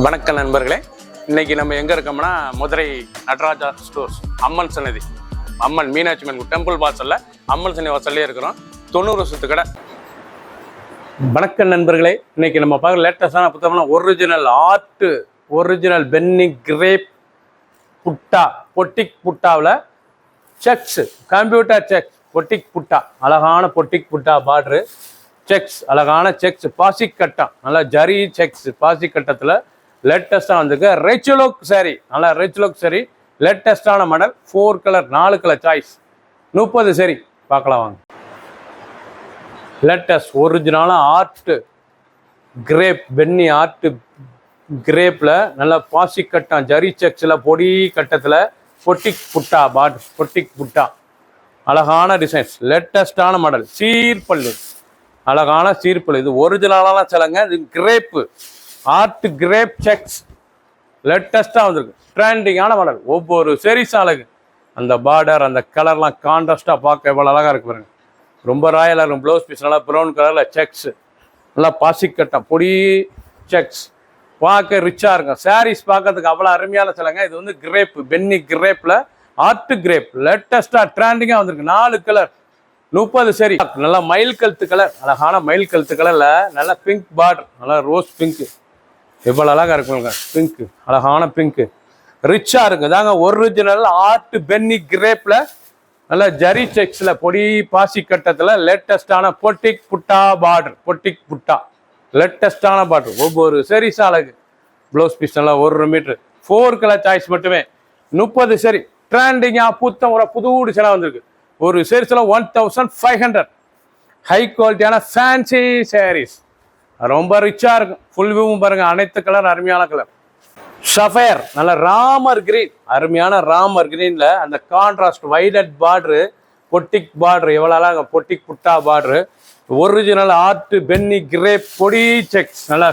வணக்கம் நண்பர்களே, இன்னைக்கு நம்ம எங்க இருக்கோம்னா மதுரை நடராஜா ஸ்டோர்ஸ் அம்மன் சன்னதி, அம்மன் மீனாட்சி அம்மன் டெம்பிள் வாசல்ல அம்மன் சன்னதி வாசல்லே இருக்கிறோம். 90 வருஷத்து கடை. வணக்கம் நண்பர்களே, இன்னைக்கு நம்ம பார்க்குற லேட்டஸ்டான புத்தகம்னா ஒரிஜினல் பென்னி கிரேப் புட்டா, பொட்டிக் புட்டாவில் செக்ஸ், கம்ப்யூட்டர் செக்ஸ், பொட்டிக் புட்டா, அழகான பொட்டிக் புட்டா பார்டரு, செக்ஸ், அழகான செக்ஸ், பாசிக் கட்டம், நல்லா ஜரி செக்ஸ், பாசிக் கட்டத்தில் லேட்டஸ்ட்டாக வந்திருக்கு. ரிச் லுக் சாரி, நல்லா ரிச் லுக் சாரி, லேட்டஸ்டான மாடல், 4 கலர் 4 கலர் சாய்ஸ், 30 சரி பார்க்கலாம் வாங்க. லேட்டஸ்ட் ஒரிஜினலாக ஆர்ட் கிரேப், பென்னி ஆர்ட் கிரேப்பில் நல்லா பாசிக் கட்டம், ஜரி செக்ஸில் பொடி கட்டத்தில் பொட்டிக் புட்டா பாட், பொட்டிக் புட்டா, அழகான டிசைன்ஸ், லேட்டஸ்டான மாடல், சீர்பல்லு, அழகான சீர்பல்லு. இது ஒரிஜினலான சிலங்க, இது கிரேப்பு ஆர்ட் கிரேப் செக்ஸ், லேட்டஸ்ட்டாக வந்திருக்கு, ட்ரெண்டிங்கான மாடல். ஒவ்வொரு செரிசாலுக்கு அந்த பார்டர், அந்த கலர்லாம் கான்ட்ராஸ்டாக பார்க்க எவ்வளோ அழகாக இருக்கு பாருங்க. ரொம்ப ராயலாக இருக்கும். ப்ளவுஸ் பீஸ் நல்லா ப்ரௌன் கலரில் செக்ஸ், நல்லா பாசிக் கட்டம், பொடி செக்ஸ், பார்க்க ரிச்சாக இருக்கும். சாரீஸ் பார்க்கறதுக்கு அவ்வளோ அருமையான சிலங்க. இது வந்து கிரேப், பென்னி கிரேப்பில் ஆர்ட் கிரேப், லேட்டஸ்ட்டாக ட்ரெண்டிங்காக வந்திருக்கு. 4 கலர் 30 சரி. நல்லா மயில் கழுத்து கலர், அழகான மயில் கழுத்து கலரில் நல்லா பிங்க் பார்டர், நல்லா ரோஸ் பிங்க்கு, எவ்வளோ அழகாக இருக்குங்க. பிங்க்கு, அழகான பிங்க்கு, ரிச்சாக இருக்குது. தாங்க ஒரிஜினல் ஆர்ட் பென்னி கிரேப்பில் நல்லா ஜரி செக்ஸில் பொடி பாசி கட்டத்தில் லேட்டஸ்டான பொட்டிக் புட்டா பார்டர், பொட்டிக் புட்டா, லேட்டஸ்டான பார்டர். ஒவ்வொரு சரிஸ் அழகு. ப்ளவுஸ் பீஸ் நல்லா 1 மீட்ரு, 4 கலர் சாய்ஸ் மட்டுமே, 30 சரி. ட்ரெண்டிங்காக புத்தம் ஒரு புது டிசைனாக வந்திருக்கு. ஒரு சீரீஸில் 1500. ஹை குவாலிட்டியான ஃபேன்சி சாரீஸ், ரொம்ப ரிச்சாக இருக்கும். ஃபுல் வியூவும் பாருங்கள், அனைத்து கலர் அருமையான கலர். சஃபயர், நல்ல ராமர் கிரீன், அருமையான ராமர் கிரீனில் அந்த கான்ட்ராஸ்ட் வைலட் பார்டரு, பொட்டிக் பார்டரு, எவ்வளோ அழகாக பொட்டிக் புட்டா பார்டரு. ஒரிஜினல் ஆர்ட் பென்னி கிரேப் பொடி செக்ஸ், நல்லா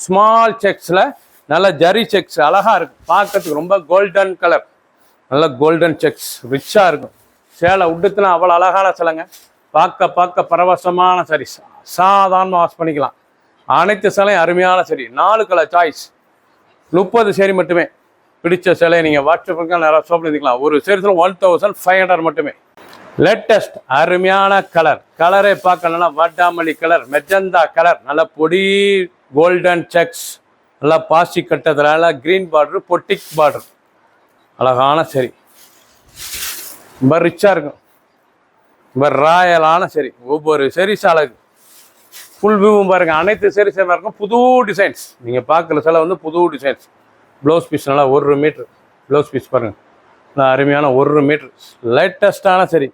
ஸ்மால் செக்ஸில் நல்லா ஜரி செக்ஸ், அழகாக இருக்கும். பார்க்கறதுக்கு ரொம்ப கோல்டன் கலர், நல்ல கோல்டன் செக்ஸ், ரிச்சாக இருக்கும். சேலை உடுத்துனா அவ்வளோ அழகான சிலைங்க. பார்க்க பரவசமான சரி, சாதாரணமாக வாஷ் பண்ணிக்கலாம். அனைத்து சேலையும் அருமையான சரி. 4 கலர் சாய்ஸ், 30 சேரி மட்டுமே. பிடிச்ச சேலையை நீங்கள் வாட்ஸ்அப்புக்கு நிறையா ஷாப்பில் இருந்துக்கலாம். ஒரு சேரீஸில் 1500 மட்டுமே. லேட்டஸ்ட் அருமையான கலர், கலரை பார்க்கணும்னா வாட்டாமல்லி கலர், மெஜந்தா கலர், நல்ல பொடி கோல்டன் செக்ஸ், நல்லா பாசி கட்டத்தில் நல்லா க்ரீன் பார்டரு, பொட்டிக் பார்டர், அழகான சரி, ரொம்ப ரிச்சாக இருக்கும், ரொம்ப ராயலான சரி. ஒவ்வொரு செரிஸ் அழகு. ஃபுல் வியூவும் பாருங்கள், அனைத்து செரிஸாக இருக்கும். புது டிசைன்ஸ் நீங்கள் பார்க்குற சில வந்து புது டிசைன்ஸ். ப்ளவுஸ் பீஸ் நல்லா 1 மீட்ரு, ப்ளவுஸ் பீஸ் பாருங்கள், நல்லா அருமையான 1 மீட்ரு, லேட்டஸ்டான சரி,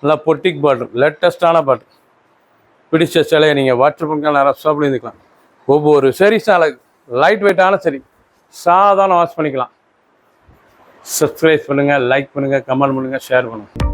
நல்லா பொட்டிக் பார்டர், லேட்டஸ்டான பார்டர். பிடிச்ச சிலையை நீங்கள் வாட்ஸ்அப்புக்கு நிறையா ஷாப்பில் இருந்துக்கலாம். ஒவ்வொரு செரிஸ் அழகு, லைட் வெயிட்டான சரி, சாதாரண வாஷ் பண்ணிக்கலாம். சப்ஸ்கிரைப் பண்ணுங்கள், லைக் பண்ணுங்கள், கமெண்ட் பண்ணுங்கள், ஷேர் பண்ணுங்கள்.